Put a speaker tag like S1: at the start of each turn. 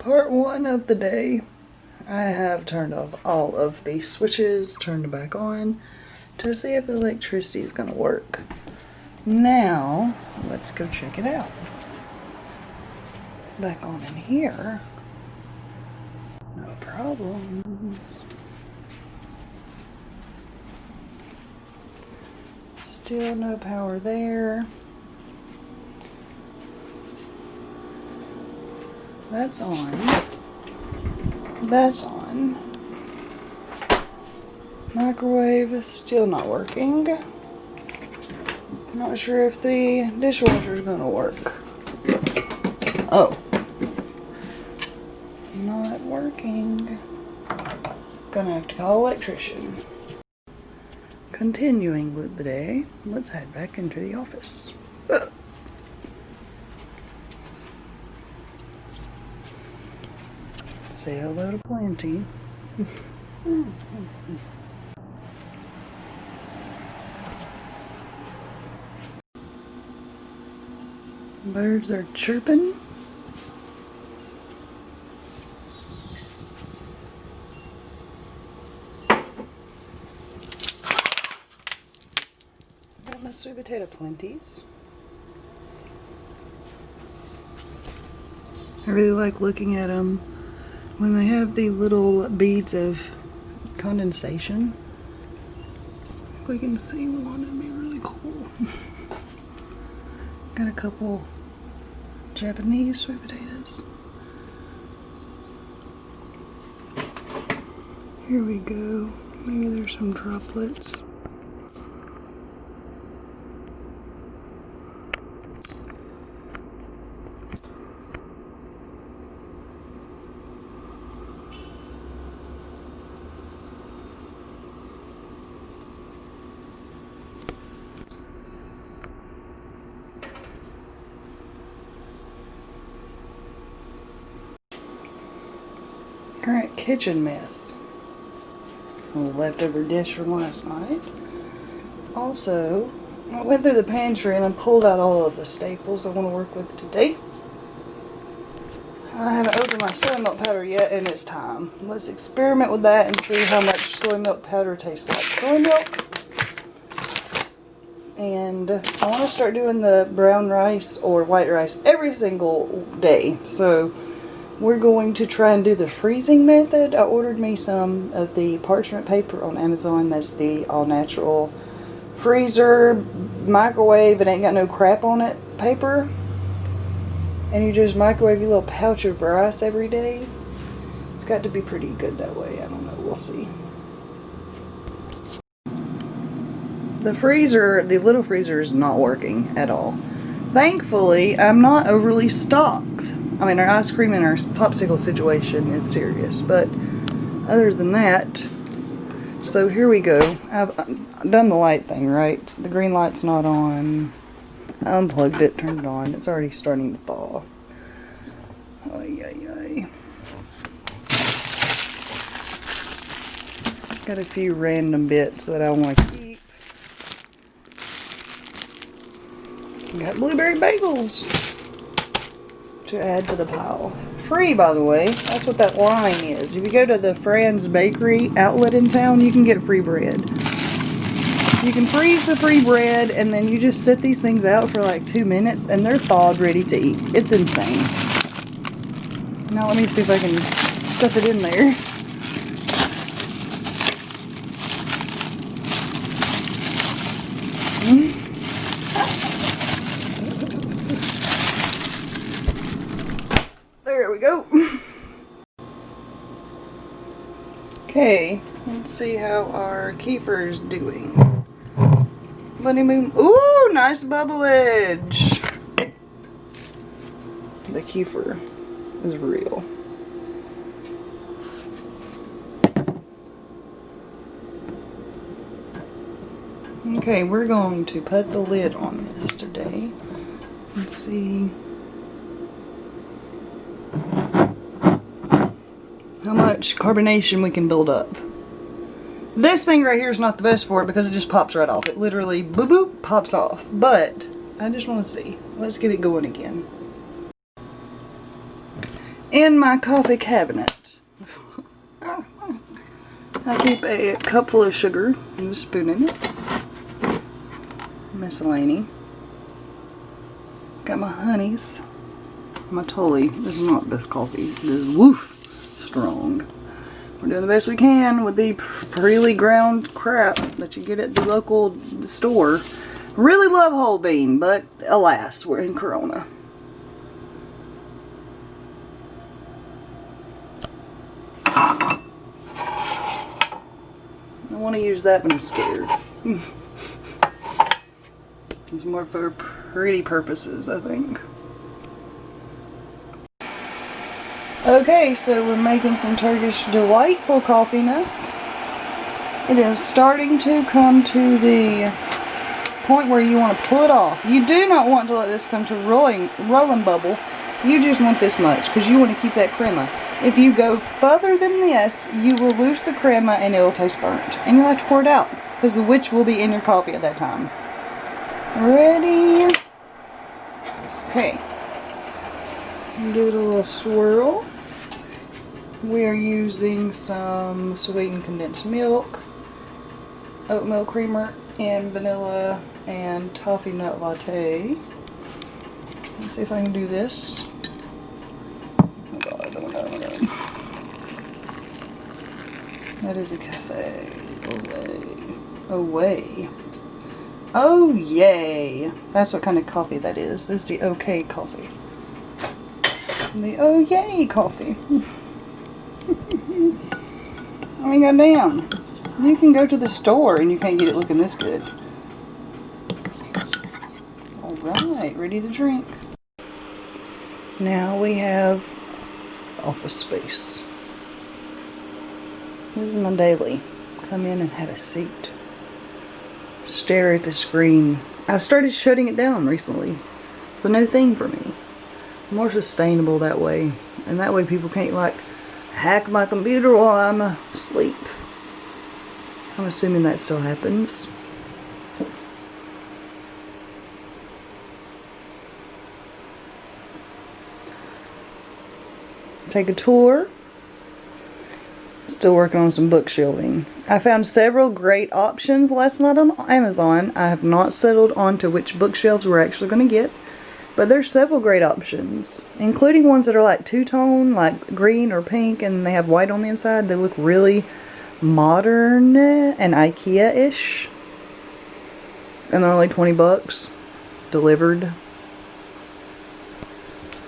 S1: Part one of the day. I have turned off all of the switches, turned them back on to see if the electricity is going to work. Now, let's go check it out. It's back on in here. No problems. Still no power there. That's on. That's on. Microwave is still not working. Not sure if the dishwasher is gonna work. Oh. Not working. Gonna have to call an electrician. Continuing with the day, let's head back into the office. Say hello to Planty. Birds are chirping. Got my sweet potato plenties. I really like looking at them when they have the little beads of condensation. If we can see one, it'd be really cool. Got a couple Japanese sweet potatoes. Here we go. Maybe there's some droplets. Current kitchen mess. A leftover dish from last night. Also, I went through the pantry and I pulled out all of the staples I want to work with today. I haven't opened my soy milk powder yet, and it's time. Let's experiment with that and see how much soy milk powder tastes like soy milk. And I want to start doing the brown rice or white rice every single day. So we're going to try and do the freezing method. I ordered me some of the parchment paper on Amazon. That's the all-natural freezer, microwave, it ain't got no crap on it paper. And you just microwave your little pouch of rice every day. It's got to be pretty good that way. I don't know. We'll see. The freezer, the little freezer is not working at all. Thankfully, I'm not overly stocked. I mean, our ice cream and our popsicle situation is serious, but other than that, so here we go. I've done the light thing, right? The green light's not on. I unplugged it, turned it on. It's already starting to thaw. Ay, ay, ay. Got a few random bits that I want to keep. Got blueberry bagels to add to the pile. Free, by the way. That's what that line is. If you go to the Fran's Bakery outlet in town, you can get free bread. You can freeze the free bread, and then you just set these things out for like 2 minutes, and they're thawed, ready to eat. It's insane. Now let me see if I can stuff it in there. There we go. Okay, let's see how our kefir is doing. Bunny moon. Ooh, nice bubblage. The kefir is real. Okay, we're going to put the lid on this today. Let's see how much carbonation we can build up. This thing right here is not the best for it because it just pops right off. It literally boop boop pops off. But I just want to see. Let's get it going again. in my coffee cabinet, I keep a cup full of sugar and a spoon in it. Miscellany. Got my honeys. My Tully. This is not best coffee. This is woof strong. We're doing the best we can with the freely ground crap that you get at the local store. Really love whole bean, but alas, we're in Corona. I want to use that, but I'm scared. It's more for pretty purposes, I think. Okay, so we're making some Turkish delightful coffeeness. It is starting to come to the point where you want to pull it off. You do not want to let this come to rolling bubble. You just want this much because you want to keep that crema. If you go further than this, you will lose the crema and it will taste burnt. And you'll have to pour it out because the witch will be in your coffee at that time. Ready? Okay. Give it a little swirl. We are using some sweetened condensed milk, oatmeal creamer, and vanilla and toffee nut latte. Let's see if I can do this. Oh god, oh god, oh god. That is a cafe. Away. Oh yay! That's what kind of coffee that is. This is the okay coffee. The oh yay coffee. I mean, goddamn. You can go to the store and you can't get it looking this good. Alright, ready to drink. Now we have office space. This is my daily. Come in and have a seat. Stare at the screen. I've started shutting it down recently. It's a new thing for me. More sustainable that way. And that way people can't like hack my computer while I'm asleep. I'm assuming that still happens. Take a tour. Still working on some book shelving. I found several great options last night on Amazon. I have not settled on to which bookshelves we're actually going to get. But there's several great options, including ones that are like two-tone, like green or pink, and they have white on the inside. They look really modern and IKEA-ish. And they're only 20 bucks delivered.